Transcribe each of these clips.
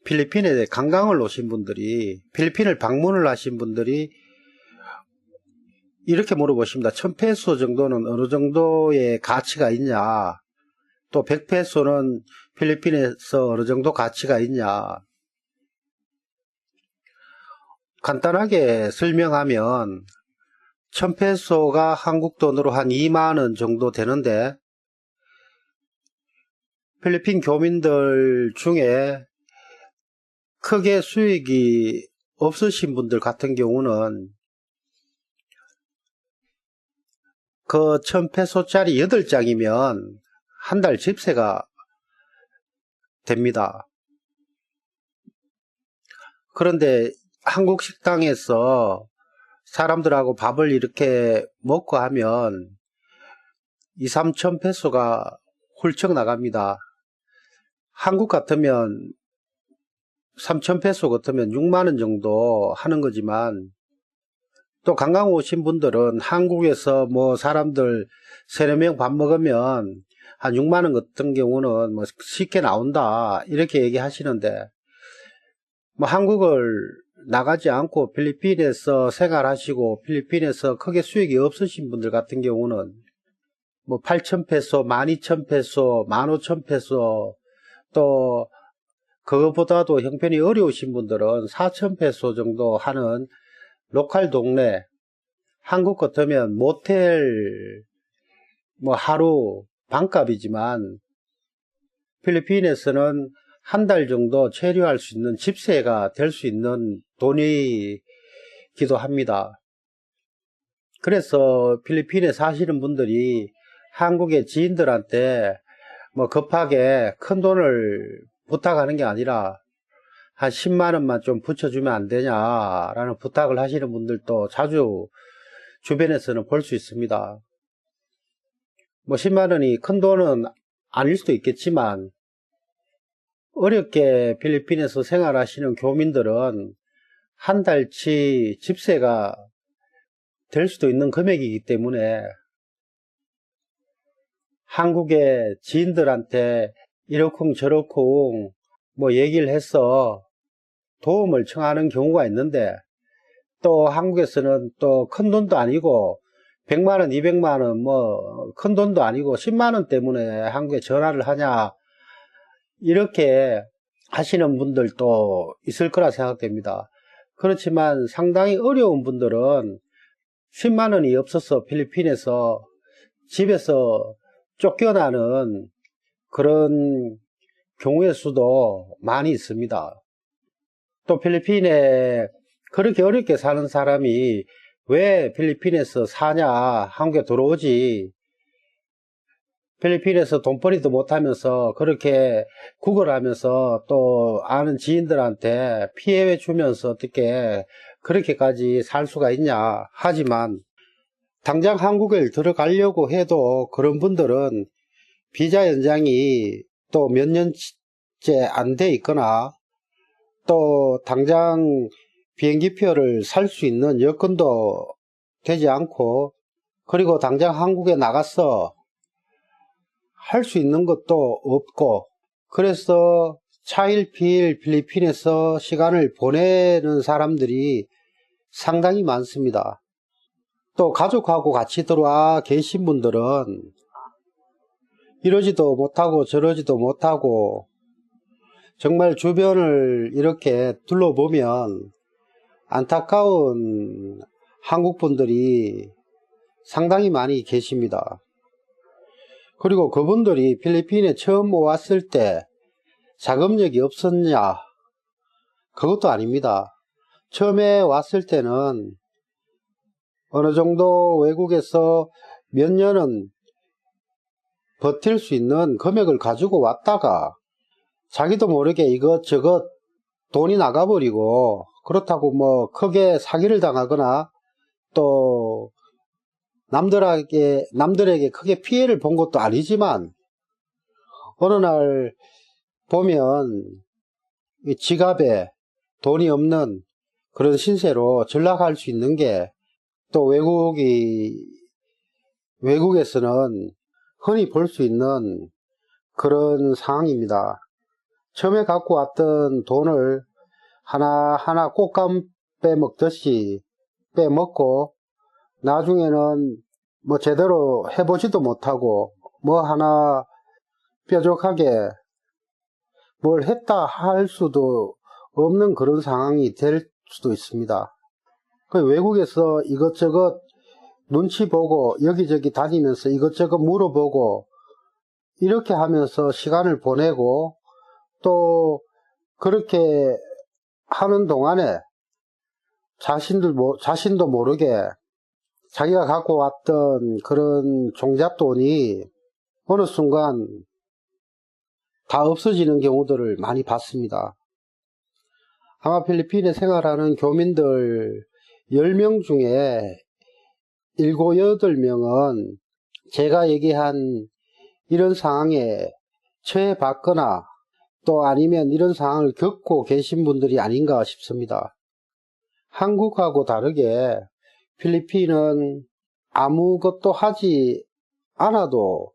필리핀에 관광을 오신 분들이, 필리핀을 방문을 하신 분들이 이렇게 물어보십니다. 1000페소 정도는 어느 정도의 가치가 있냐? 또 100페소는 필리핀에서 어느 정도 가치가 있냐? 간단하게 설명하면 1000페소가 한국 돈으로 한 2만원 정도 되는데, 필리핀 교민들 중에 크게 수익이 없으신 분들 같은 경우는 그 1000페소짜리 8장이면 한 달 집세가 됩니다. 그런데 한국 식당에서 사람들하고 밥을 이렇게 먹고 하면 2~3천 페소가 훌쩍 나갑니다. 한국 같으면 3,000페소 같으면 6만원 정도 하는 거지만, 또 관광 오신 분들은 한국에서 뭐 사람들 3~4명 밥 먹으면 한 6만원 같은 경우는 뭐 쉽게 나온다 이렇게 얘기하시는데, 뭐 한국을 나가지 않고 필리핀에서 생활하시고 필리핀에서 크게 수익이 없으신 분들 같은 경우는 뭐 8,000페소, 12,000페소, 15,000페소, 또 그것보다도 형편이 어려우신 분들은 4,000페소 정도 하는 로컬 동네, 한국 같으면 모텔 뭐 하루 반값이지만 필리핀에서는 한 달 정도 체류할 수 있는 집세가 될 수 있는 돈이기도 합니다. 그래서 필리핀에 사시는 분들이 한국의 지인들한테 뭐 급하게 큰 돈을 부탁하는 게 아니라 한 10만원만 좀 붙여주면 안 되냐라는 부탁을 하시는 분들도 자주 주변에서는 볼 수 있습니다. 뭐 10만원이 큰 돈은 아닐 수도 있겠지만, 어렵게 필리핀에서 생활하시는 교민들은 한 달치 집세가 될 수도 있는 금액이기 때문에 한국의 지인들한테 이러쿵 저러쿵 뭐 얘기를 해서 도움을 청하는 경우가 있는데, 또 한국에서는 또 큰 돈도 아니고 100만원, 200만원 뭐 큰 돈도 아니고 10만원 때문에 한국에 전화를 하냐 이렇게 하시는 분들도 있을 거라 생각됩니다. 그렇지만 상당히 어려운 분들은 10만원이 없어서 필리핀에서 집에서 쫓겨나는 그런 경우의 수도 많이 있습니다. 또 필리핀에 그렇게 어렵게 사는 사람이 왜 필리핀에서 사냐, 한국에 들어오지, 필리핀에서 돈벌이도 못하면서 그렇게 구걸하면서 또 아는 지인들한테 피해 주면서 어떻게 그렇게까지 살 수가 있냐. 하지만 당장 한국에 들어가려고 해도 그런 분들은 비자 연장이 또 몇 년째 안 돼 있거나, 또 당장 비행기표를 살 수 있는 여건도 되지 않고, 그리고 당장 한국에 나가서 할 수 있는 것도 없고, 그래서 차일피일 필리핀에서 시간을 보내는 사람들이 상당히 많습니다. 또 가족하고 같이 들어와 계신 분들은 이러지도 못하고 저러지도 못하고, 정말 주변을 이렇게 둘러보면 안타까운 한국분들이 상당히 많이 계십니다. 그리고 그분들이 필리핀에 처음 왔을 때 자금력이 없었냐? 그것도 아닙니다. 처음에 왔을 때는 어느 정도 외국에서 몇 년은 버틸 수 있는 금액을 가지고 왔다가 자기도 모르게 이것저것 돈이 나가버리고, 그렇다고 뭐 크게 사기를 당하거나 또 남들에게 크게 피해를 본 것도 아니지만, 어느 날 보면 지갑에 돈이 없는 그런 신세로 전락할 수 있는 게, 또 외국에서는 흔히 볼 수 있는 그런 상황입니다. 처음에 갖고 왔던 돈을 하나하나 꽃감 빼먹듯이 빼먹고 나중에는 뭐 제대로 해보지도 못하고 뭐 하나 뾰족하게 뭘 했다 할 수도 없는 그런 상황이 될 수도 있습니다. 외국에서 이것저것 눈치 보고 여기저기 다니면서 이것저것 물어보고 이렇게 하면서 시간을 보내고 또 그렇게 하는 동안에 자신도 모르게 자기가 갖고 왔던 그런 종잣돈이 어느 순간 다 없어지는 경우들을 많이 봤습니다. 아마 필리핀에 생활하는 교민들 10명 중에 7, 8명은 제가 얘기한 이런 상황에 처해봤거나 또 아니면 이런 상황을 겪고 계신 분들이 아닌가 싶습니다. 한국하고 다르게 필리핀은 아무것도 하지 않아도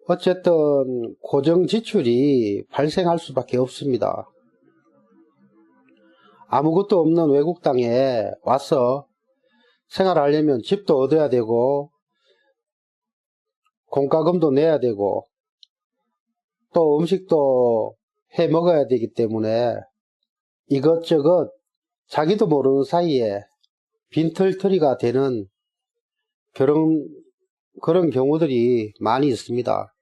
어쨌든 고정 지출이 발생할 수밖에 없습니다. 아무것도 없는 외국 땅에 와서 생활하려면 집도 얻어야 되고 공과금도 내야 되고 또 음식도 해 먹어야 되기 때문에 이것저것 자기도 모르는 사이에 빈털터리가 되는 그런 경우들이 많이 있습니다.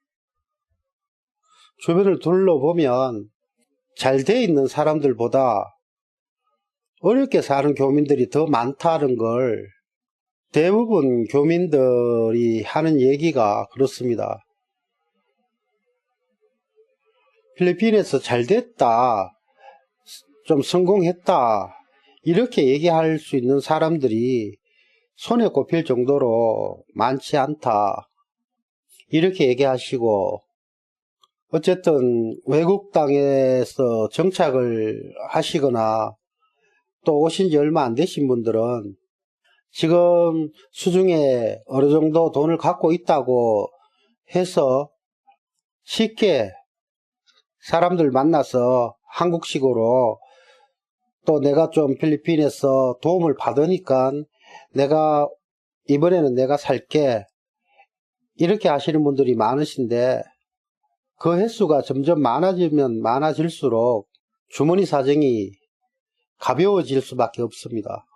주변을 둘러보면 잘 돼 있는 사람들보다 어렵게 사는 교민들이 더 많다는 걸 대부분 교민들이 하는 얘기가 그렇습니다. 필리핀에서 잘 됐다, 좀 성공했다, 이렇게 얘기할 수 있는 사람들이 손에 꼽힐 정도로 많지 않다, 이렇게 얘기하시고, 어쨌든 외국 땅에서 정착을 하시거나 또 오신 지 얼마 안 되신 분들은 지금 수중에 어느 정도 돈을 갖고 있다고 해서 쉽게 사람들 만나서 한국식으로 또 내가 좀 필리핀에서 도움을 받으니까 이번에는 내가 살게, 이렇게 하시는 분들이 많으신데 그 횟수가 점점 많아지면 많아질수록 주머니 사정이 가벼워질 수밖에 없습니다.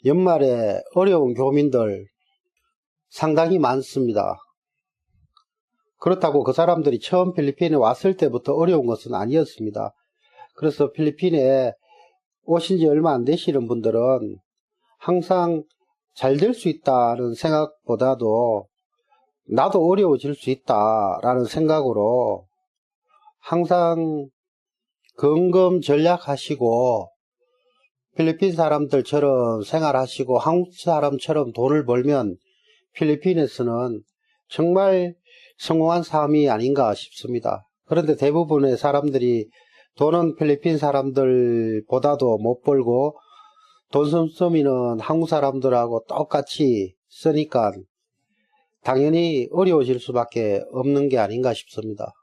연말에 어려운 교민들 상당히 많습니다. 그렇다고 그 사람들이 처음 필리핀에 왔을 때부터 어려운 것은 아니었습니다. 그래서 필리핀에 오신 지 얼마 안 되시는 분들은 항상 잘 될 수 있다는 생각보다도 나도 어려워질 수 있다라는 생각으로 항상 근검 전략하시고 필리핀 사람들처럼 생활하시고 한국 사람처럼 돈을 벌면 필리핀에서는 정말 성공한 삶이 아닌가 싶습니다. 그런데 대부분의 사람들이 돈은 필리핀 사람들보다도 못 벌고 돈 씀씀이는 한국 사람들하고 똑같이 쓰니까 당연히 어려워질 수밖에 없는 게 아닌가 싶습니다.